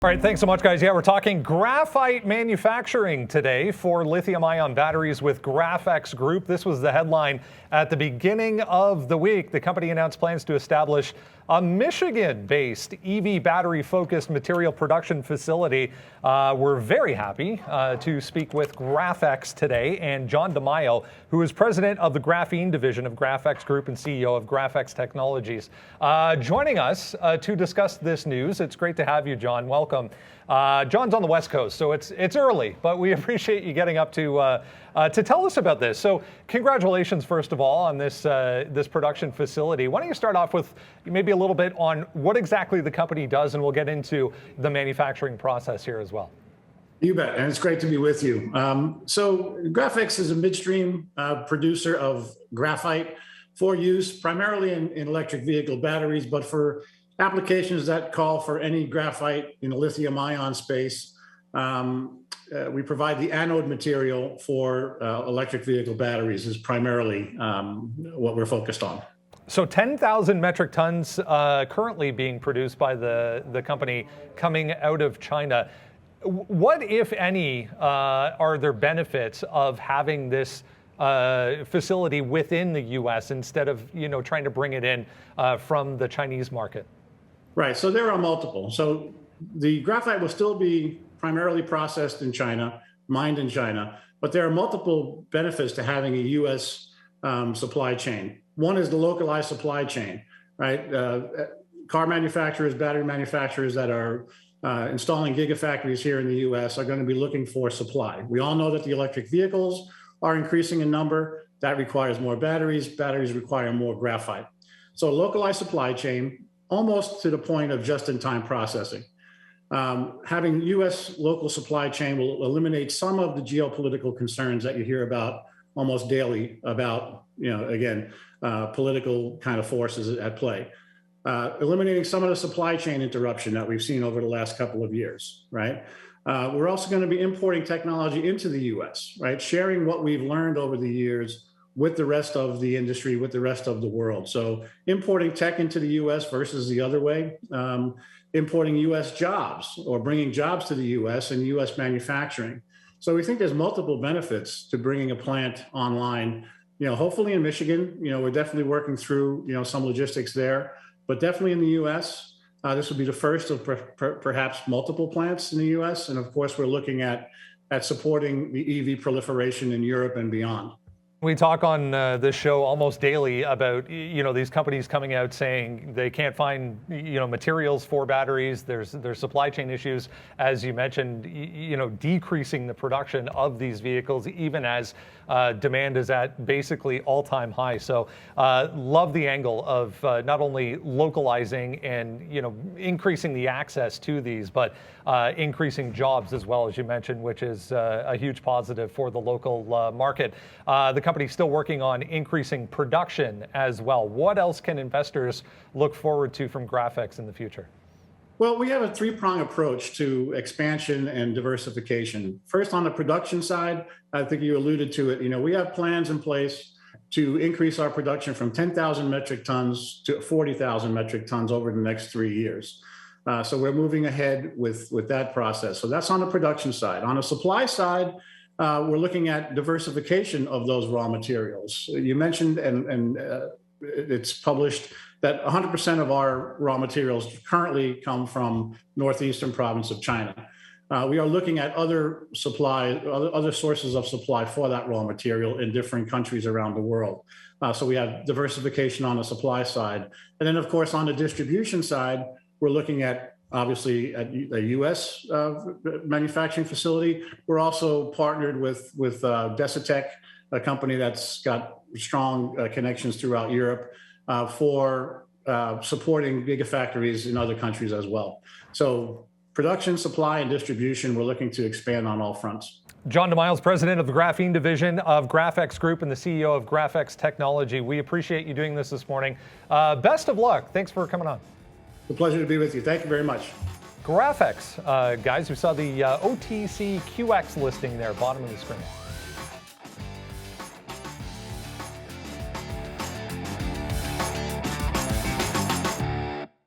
All right, thanks so much, guys. Yeah, we're talking graphite manufacturing today for lithium-ion batteries with Graphex Group. This was the headline at the beginning of the week. The company announced plans to establish a Michigan-based EV battery-focused material production facility. We're very happy to speak with Graphex today and John DeMaio, who is president of the Graphene division of Graphex Group and CEO of Graphex Technologies, joining us to discuss this news. It's great to have you, John. Welcome. John's on the West Coast, so it's early, but we appreciate you getting up to tell us about this. So congratulations, first of all, on this this production facility. Why don't you start off with maybe a little bit on what exactly the company does, and we'll get into the manufacturing process here as well. You bet, and it's great to be with you. So Graphex is a midstream producer of graphite for use primarily in electric vehicle batteries, but for applications that call for any graphite in the lithium-ion space. We provide the anode material for electric vehicle batteries is primarily what we're focused on. So 10,000 metric tons currently being produced by the company coming out of China. What, if any, are there benefits of having this facility within the U.S. instead of trying to bring it in from the Chinese market? Right, so there are multiple. So the graphite will still be primarily processed in China, mined in China, but there are multiple benefits to having a U.S. Supply chain. One is the localized supply chain, right? Car manufacturers, battery manufacturers that are installing gigafactories here in the U.S. are going to be looking for supply. We all know that the electric vehicles are increasing in number. That requires more batteries. Batteries require more graphite. So localized supply chain, almost to the point of just-in-time processing. Having U.S. local supply chain will eliminate some of the geopolitical concerns that you hear about almost daily about, political kind of forces at play. Eliminating some of the supply chain interruption that we've seen over the last couple of years, right? We're also going to be importing technology into the U.S., right? Sharing what we've learned over the years with the rest of the industry, with the rest of the world. So importing tech into the U.S. versus the other way, importing U.S. jobs or bringing jobs to the U.S. and U.S. manufacturing. So we think there's multiple benefits to bringing a plant online, hopefully in Michigan. We're definitely working through, some logistics there, but definitely in the U.S. This will be the first of perhaps multiple plants in the U.S. And of course, we're looking at supporting the EV proliferation in Europe and beyond. We talk on this show almost daily about these companies coming out saying they can't find materials for batteries. There's supply chain issues, as you mentioned, decreasing the production of these vehicles even as demand is at basically all-time high. So love the angle of not only localizing and increasing the access to these, but increasing jobs as well, as you mentioned, which is a huge positive for the local market. The company's still working on increasing production as well. What else can investors look forward to from Graphex in the future? Well, we have a three-pronged approach to expansion and diversification. First, on the production side, I think you alluded to it. We have plans in place to increase our production from 10,000 metric tons to 40,000 metric tons over the next 3 years. So we're moving ahead with that process. So that's on the production side. On the supply side, we're looking at diversification of those raw materials. You mentioned, and it's published, that 100% of our raw materials currently come from northeastern province of China. We are looking at other sources of supply for that raw material in different countries around the world. So we have diversification on the supply side. And then, of course, on the distribution side, we're looking at, obviously, a U.S. Manufacturing facility. We're also partnered with Desitec, a company that's got strong connections throughout Europe for supporting gigafactories in other countries as well. So production, supply, and distribution, we're looking to expand on all fronts. John DeMaio is president of the Graphene division of Graphex Group and the CEO of Graphex Technology. We appreciate you doing this morning. Best of luck. Thanks for coming on. It's a pleasure to be with you. Thank you very much. Graphex, guys, we saw the OTCQX listing there, bottom of the screen.